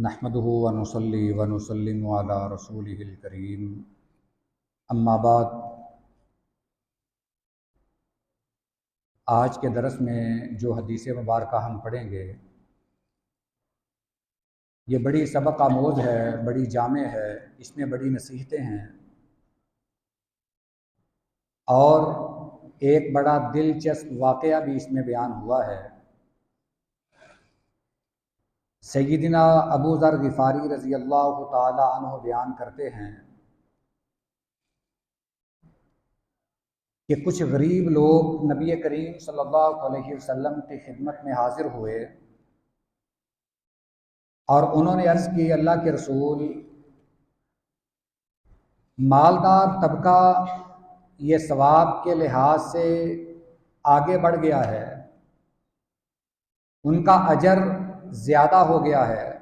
نحمدہ ونصلی ونسلم علی رسولہ الکریم اما بعد۔ آج کے درس میں جو حدیث مبارکہ ہم پڑھیں گے یہ بڑی سبق آموز ہے، بڑی جامع ہے، اس میں بڑی نصیحتیں ہیں اور ایک بڑا دلچسپ واقعہ بھی اس میں بیان ہوا ہے۔ سیدنا ابو ذر غفاری رضی اللہ تعالی عنہ بیان کرتے ہیں کہ کچھ غریب لوگ نبی کریم صلی اللہ علیہ وسلم کی خدمت میں حاضر ہوئے اور انہوں نے عرض کی، اللہ کے رسول، مالدار طبقہ یہ ثواب کے لحاظ سے آگے بڑھ گیا ہے، ان کا اجر زیادہ ہو گیا ہے،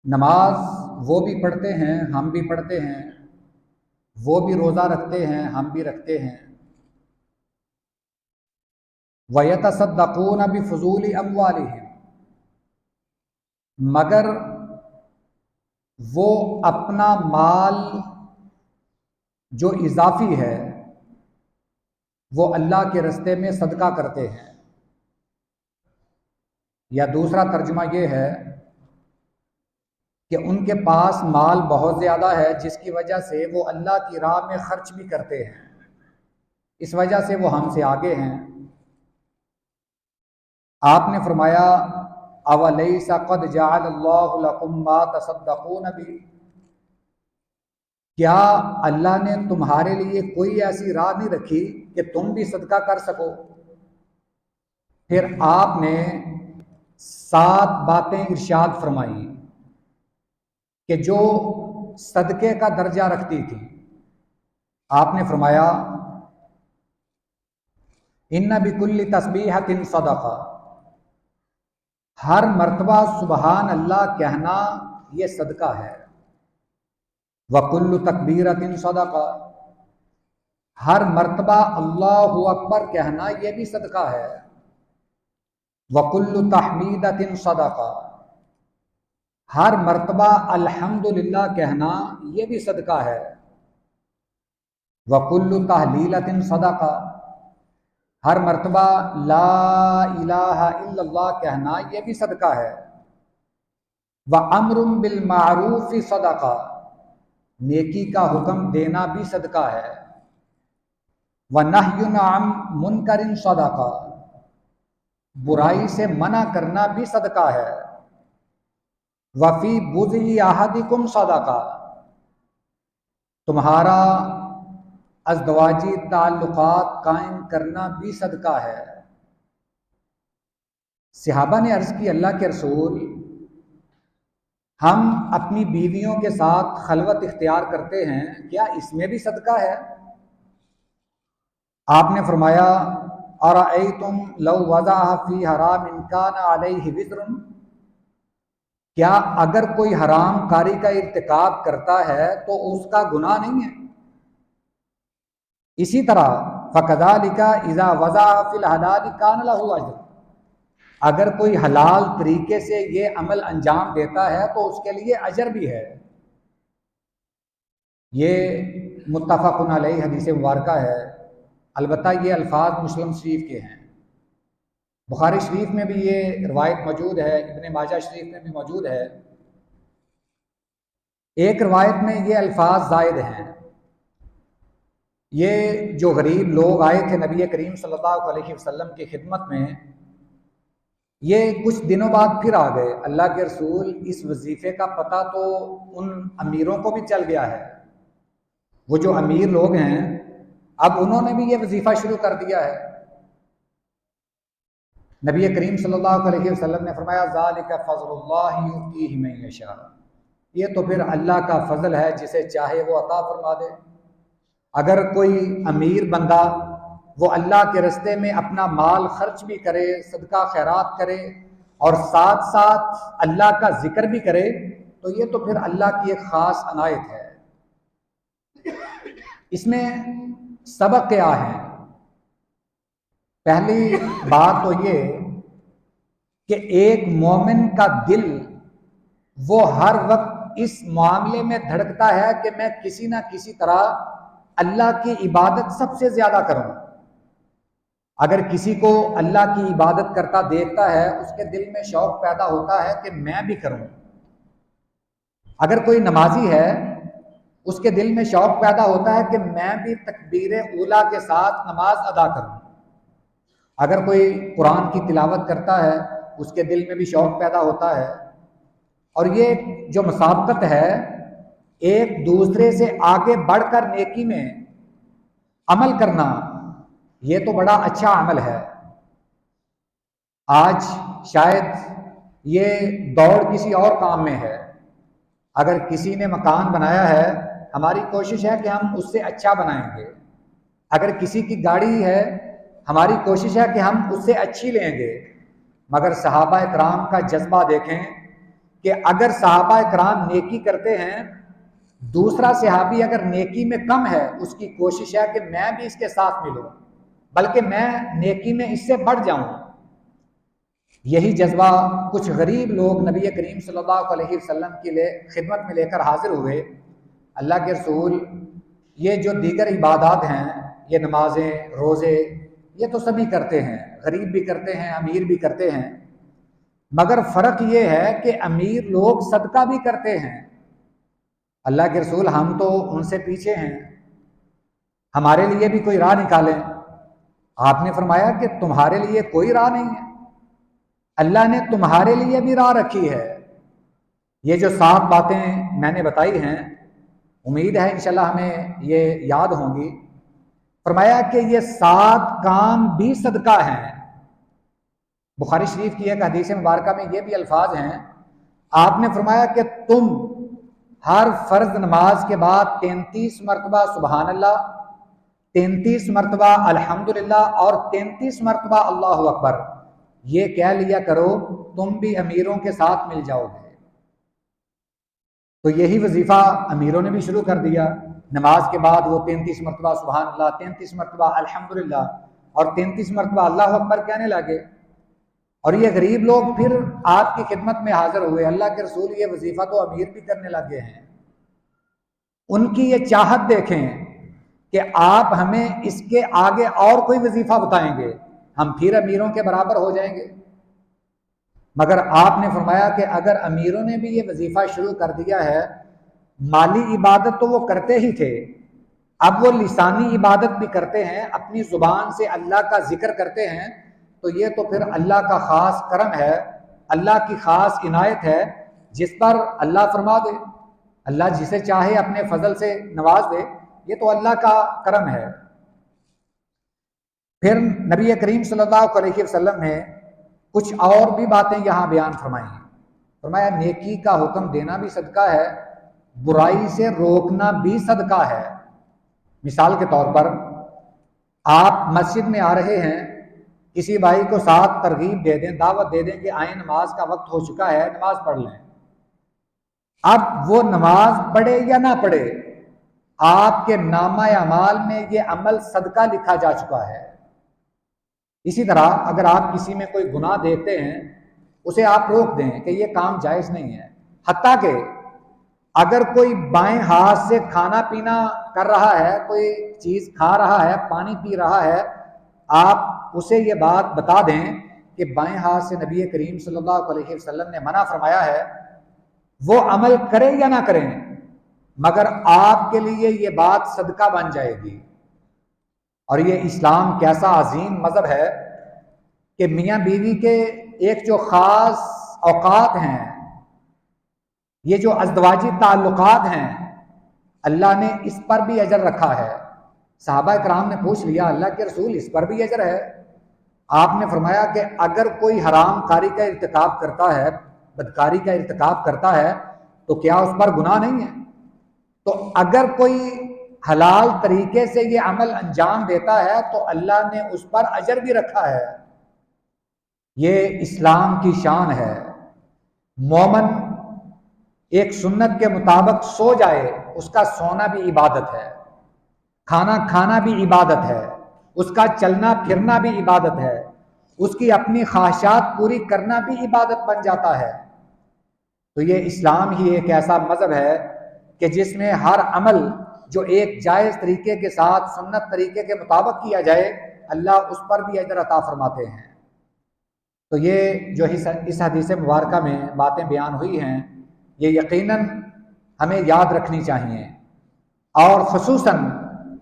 نماز وہ بھی پڑھتے ہیں ہم بھی پڑھتے ہیں، وہ بھی روزہ رکھتے ہیں ہم بھی رکھتے ہیں، وَيَتَصَدَّقُونَ بِفُضُولِ أَمْوَالِهِمْ، مگر وہ اپنا مال جو اضافی ہے وہ اللہ کے راستے میں صدقہ کرتے ہیں۔ یا دوسرا ترجمہ یہ ہے کہ ان کے پاس مال بہت زیادہ ہے جس کی وجہ سے وہ اللہ کی راہ میں خرچ بھی کرتے ہیں، اس وجہ سے وہ ہم سے آگے ہیں۔ آپ نے فرمایا، اَوَلَيْسَ قَدْ جَعَلَ اللَّهُ لَكُمْ مَا تَصَدَّقُونَ بِهِ، کیا اللہ نے تمہارے لیے کوئی ایسی راہ نہیں رکھی کہ تم بھی صدقہ کر سکو؟ پھر آپ نے 7 باتیں ارشاد فرمائی کہ جو صدقے کا درجہ رکھتی تھی۔ آپ نے فرمایا، اِنَّ بِكُلِّ تَسْبِيحَةٍ صَدَقَةٌ، ہر مرتبہ سبحان اللہ کہنا یہ صدقہ ہے۔ وَكُلُّ تَكْبِيرَةٍ صَدَقَةٌ، ہر مرتبہ اللہ اکبر کہنا یہ بھی صدقہ ہے۔ وَكُلُّ تَحْمِيدَةٍ صَدَقَةٌ، ہر مرتبہ الحمدللہ کہنا یہ بھی صدقہ ہے۔ وَكُلُّ تَحْلِيلَةٍ صَدَقَةٌ، ہر مرتبہ لا الہ الا اللہ کہنا یہ بھی صدقہ ہے۔ وَأَمْرٌ بِالْمَعْرُوفِ صَدَقَةٌ، نیکی کا حکم دینا بھی صدقہ ہے۔ وَنَهْيٌ عَنْ مُنْكَرٍ صَدَقَةٌ، برائی سے منع کرنا بھی صدقہ ہے۔ وَفِي بُضْعِ أَحَدِكُمْ صَدَقَةٌ، تمہارا ازدواجی تعلقات قائم کرنا بھی صدقہ ہے۔ صحابہ نے عرض کی، اللہ کے رسول، ہم اپنی بیویوں کے ساتھ خلوت اختیار کرتے ہیں، کیا اس میں بھی صدقہ ہے؟ آپ نے فرمایا، أَرَأَيْتُمْ لَوْ وَضَعَ فِي حَرَامٍ كَانَ عَلَيْهِ وِزْرٌ، کیا اگر کوئی حرام کاری کا ارتکاب کرتا ہے تو اس کا گناہ نہیں ہے؟ اسی طرح فَكَذَلِكَ إِذَا وَضَعَ فِي الْحَلَالِ كَانَ لَهُ أَجْرٌ، اگر کوئی حلال طریقے سے یہ عمل انجام دیتا ہے تو اس کے لیے اجر بھی ہے۔ یہ متفق علیہ حدیث مبارکہ ہے، البتہ یہ الفاظ مسلم شریف کے ہیں۔ بخاری شریف میں بھی یہ روایت موجود ہے، ابن ماجہ شریف میں بھی موجود ہے۔ ایک روایت میں یہ الفاظ زائد ہیں۔ یہ جو غریب لوگ آئے تھے نبی کریم صلی اللہ علیہ وسلم کی خدمت میں، یہ کچھ دنوں بعد پھر آ گئے، اللہ کے رسول اس وظیفے کا پتہ تو ان امیروں کو بھی چل گیا ہے، وہ جو امیر لوگ ہیں اب انہوں نے بھی یہ وظیفہ شروع کر دیا ہے۔ نبی کریم صلی اللہ علیہ وسلم نے فرمایا، ذَلِكَ فَضْلُ اللَّهِ يُؤْتِيهِ مَن يَشَاءُ، یہ تو پھر اللہ کا فضل ہے، جسے چاہے وہ عطا فرما دے۔ اگر کوئی امیر بندہ وہ اللہ کے راستے میں اپنا مال خرچ بھی کرے، صدقہ خیرات کرے اور ساتھ ساتھ اللہ کا ذکر بھی کرے تو یہ تو پھر اللہ کی ایک خاص عنایت ہے۔ اس میں سبق کیا ہے؟ پہلی بات تو یہ کہ ایک مومن کا دل وہ ہر وقت اس معاملے میں دھڑکتا ہے کہ میں کسی نہ کسی طرح اللہ کی عبادت سب سے زیادہ کروں۔ اگر کسی کو اللہ کی عبادت کرتا دیکھتا ہے اس کے دل میں شوق پیدا ہوتا ہے کہ میں بھی کروں۔ اگر کوئی نمازی ہے اس کے دل میں شوق پیدا ہوتا ہے کہ میں بھی تکبیر اولیٰ کے ساتھ نماز ادا کروں۔ اگر کوئی قرآن کی تلاوت کرتا ہے اس کے دل میں بھی شوق پیدا ہوتا ہے۔ اور یہ جو مسابقت ہے ایک دوسرے سے آگے بڑھ کر نیکی میں عمل کرنا، یہ تو بڑا اچھا عمل ہے۔ آج شاید یہ دوڑ کسی اور کام میں ہے۔ اگر کسی نے مکان بنایا ہے ہماری کوشش ہے کہ ہم اس سے اچھا بنائیں گے۔ اگر کسی کی گاڑی ہے ہماری کوشش ہے کہ ہم اس سے اچھی لیں گے۔ مگر صحابہ کرام کا جذبہ دیکھیں کہ اگر صحابہ کرام نیکی کرتے ہیں، دوسرا صحابی اگر نیکی میں کم ہے اس کی کوشش ہے کہ میں بھی اس کے ساتھ ملوں، بلکہ میں نیکی میں اس سے بڑھ جاؤں۔ یہی جذبہ کچھ غریب لوگ نبی کریم صلی اللہ علیہ وسلم کی خدمت میں لے کر حاضر ہوئے۔ اللہ کے رسول، یہ جو دیگر عبادات ہیں، یہ نمازیں، روزے، یہ تو سبھی کرتے ہیں، غریب بھی کرتے ہیں، امیر بھی کرتے ہیں، مگر فرق یہ ہے کہ امیر لوگ صدقہ بھی کرتے ہیں۔ اللہ کے رسول، ہم تو ان سے پیچھے ہیں، ہمارے لیے بھی کوئی راہ نکالیں۔ آپ نے فرمایا کہ تمہارے لیے کوئی راہ نہیں ہے، اللہ نے تمہارے لیے بھی راہ رکھی ہے۔ یہ جو 7 باتیں میں نے بتائی ہیں، امید ہے انشاءاللہ ہمیں یہ یاد ہوں گی۔ فرمایا کہ یہ 7 کام بھی صدقہ ہیں۔ بخاری شریف کی ایک حدیث مبارکہ میں یہ بھی الفاظ ہیں، آپ نے فرمایا کہ تم ہر فرض نماز کے بعد 33 مرتبہ سبحان اللہ، 33 مرتبہ الحمدللہ اور 33 مرتبہ اللہ اکبر یہ کہہ لیا کرو، تم بھی امیروں کے ساتھ مل جاؤ گے۔ تو یہی وظیفہ امیروں نے بھی شروع کر دیا۔ نماز کے بعد وہ 33 مرتبہ سبحان اللہ، 33 مرتبہ الحمدللہ اور 33 مرتبہ اللہ اکبر کہنے لگے۔ اور یہ غریب لوگ پھر آپ کی خدمت میں حاضر ہوئے۔ اللہ کے رسول، یہ وظیفہ تو امیر بھی کرنے لگے ہیں۔ ان کی یہ چاہت دیکھیں کہ آپ ہمیں اس کے آگے اور کوئی وظیفہ بتائیں گے، ہم پھر امیروں کے برابر ہو جائیں گے۔ مگر آپ نے فرمایا کہ اگر امیروں نے بھی یہ وظیفہ شروع کر دیا ہے، مالی عبادت تو وہ کرتے ہی تھے، اب وہ لسانی عبادت بھی کرتے ہیں، اپنی زبان سے اللہ کا ذکر کرتے ہیں، تو یہ تو پھر اللہ کا خاص کرم ہے، اللہ کی خاص عنایت ہے، جس پر اللہ فرما دے۔ اللہ جسے چاہے اپنے فضل سے نواز دے، یہ تو اللہ کا کرم ہے۔ پھر نبی کریم صلی اللہ علیہ وسلم نے کچھ اور بھی باتیں یہاں بیان فرمائی ہیں۔ فرمایا نیکی کا حکم دینا بھی صدقہ ہے، برائی سے روکنا بھی صدقہ ہے۔ مثال کے طور پر آپ مسجد میں آ رہے ہیں، کسی بھائی کو ساتھ ترغیب دے دیں، دعوت دے دیں کہ آئیں نماز کا وقت ہو چکا ہے، نماز پڑھ لیں۔ اب وہ نماز پڑھے یا نہ پڑھے، آپ کے نامہ اعمال میں یہ عمل صدقہ لکھا جا چکا ہے۔ اسی طرح اگر آپ کسی میں کوئی گناہ دیکھتے ہیں، اسے آپ روک دیں کہ یہ کام جائز نہیں ہے۔ حتیٰ کہ اگر کوئی بائیں ہاتھ سے کھانا پینا کر رہا ہے، کوئی چیز کھا رہا ہے، پانی پی رہا ہے، آپ اسے یہ بات بتا دیں کہ بائیں ہاتھ سے نبی کریم صلی اللہ علیہ وسلم نے منع فرمایا ہے، وہ عمل کریں یا نہ کریں، مگر آپ کے لیے یہ بات صدقہ بن جائے گی۔ اور یہ اسلام کیسا عظیم مذہب ہے کہ میاں بیوی کے ایک جو خاص اوقات ہیں، یہ جو ازدواجی تعلقات ہیں، اللہ نے اس پر بھی اجر رکھا ہے۔ صحابہ کرام نے پوچھ لیا، اللہ کے رسول اس پر بھی اجر ہے؟ آپ نے فرمایا کہ اگر کوئی حرام کاری کا ارتکاب کرتا ہے، بدکاری کا ارتکاب کرتا ہے، تو کیا اس پر گناہ نہیں ہے؟ تو اگر کوئی حلال طریقے سے یہ عمل انجام دیتا ہے تو اللہ نے اس پر اجر بھی رکھا ہے۔ یہ اسلام کی شان ہے۔ مومن ایک سنت کے مطابق سو جائے، اس کا سونا بھی عبادت ہے، کھانا کھانا بھی عبادت ہے، اس کا چلنا پھرنا بھی عبادت ہے، اس کی اپنی خواہشات پوری کرنا بھی عبادت بن جاتا ہے۔ تو یہ اسلام ہی ایک ایسا مذہب ہے کہ جس میں ہر عمل جو ایک جائز طریقے کے ساتھ سنت طریقے کے مطابق کیا جائے اللہ اس پر بھی اجر عطا فرماتے ہیں۔ تو یہ جو اس حدیث مبارکہ میں باتیں بیان ہوئی ہیں یہ یقیناً ہمیں یاد رکھنی چاہیے، اور خصوصاً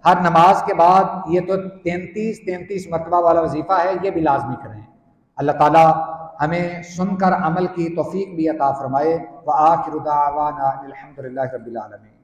ہر نماز کے بعد یہ تو 33 مرتبہ والا وظیفہ ہے، یہ بھی لازمی کریں۔ اللہ تعالیٰ ہمیں سن کر عمل کی توفیق بھی عطا فرمائے۔ وآخر دعوانا الحمد للہ رب العالمین۔